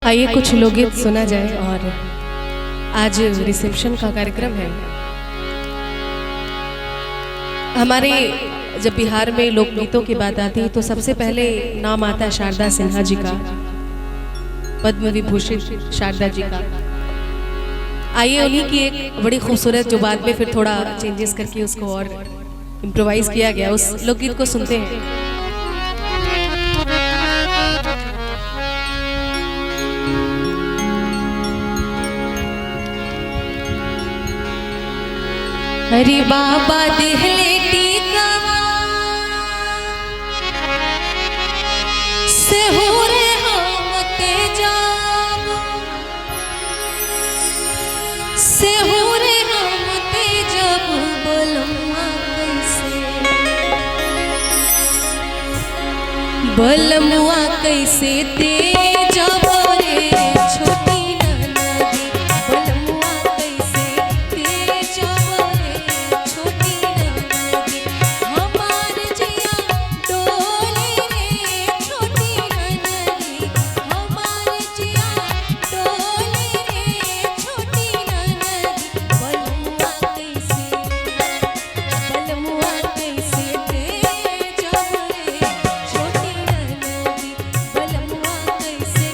आइए कुछ लोकगीत सुना जाए। और आज रिसेप्शन का कार्यक्रम है। हमारे जब बिहार में लोकगीतों की बात आती है तो सबसे पहले नाम आता है शारदा सिन्हा जी का, पद्म विभूषित शारदा जी का। आइए उन्हीं की एक बड़ी खूबसूरत, जो बाद में फिर थोड़ा चेंजेस करके उसको और इम्प्रोवाइज किया गया, उस लोकगीत को सुनते हैं। अरे बाबा दिहले टीका से हो रे हम तेजाब, से हो रे हम तेजाब, बलमुआ कैसे, बलमुआ कैसे तेजाब रे छोटी ननदी, बलमुआ कैसे तेजाब रे छोटी ननदी, हमार जिया डोली रे छोटी ननदी, हमार जिया डोली रे छोटी ननदी, बलमुआ कैसे, बलमुआ कैसे तेजाब रे छोटी ननदी, बलमुआ कैसे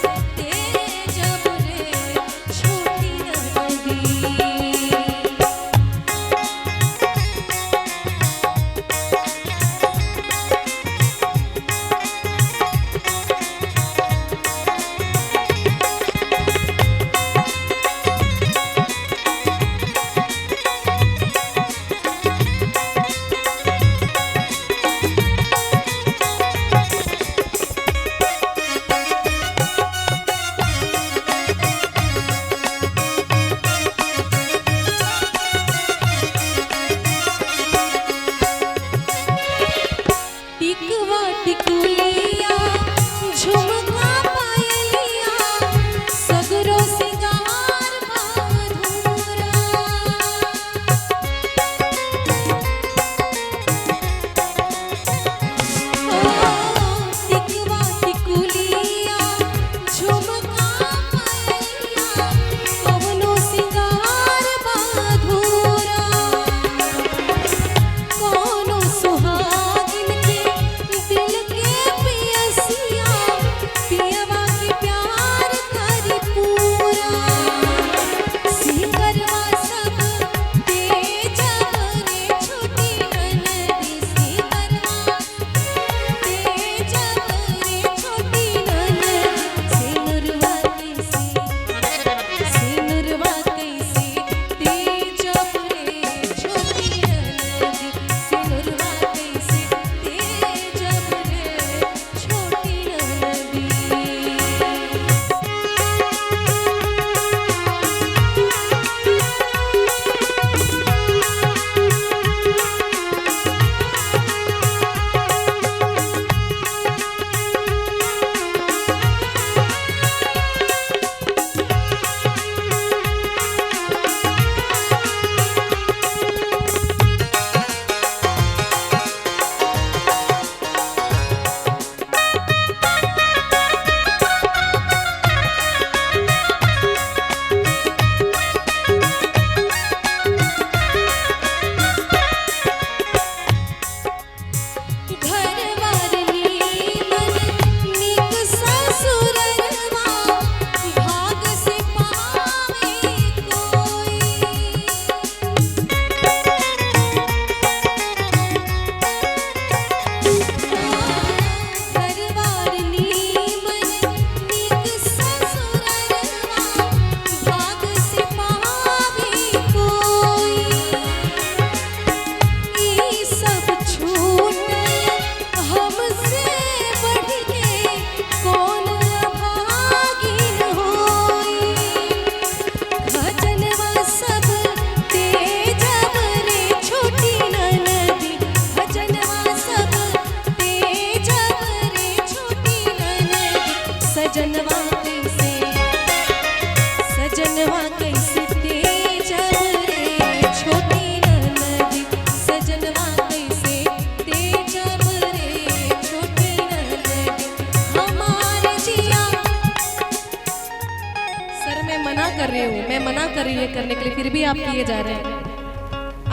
कर रही हूँ, मैं मना कर रही हूँ करने के लिए, फिर भी आप किए जा रहे हैं।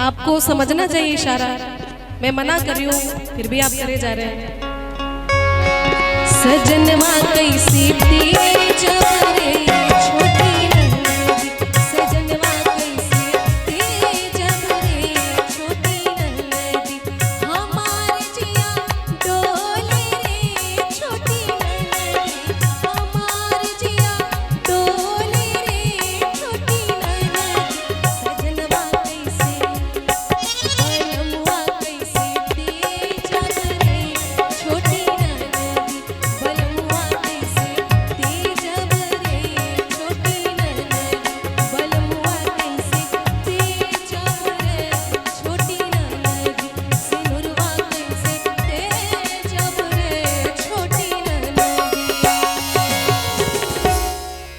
आपको समझना चाहिए इशारा, मैं मना कर रही हूँ फिर भी आप करे जा रहे हैं। सजनवा कैसी थी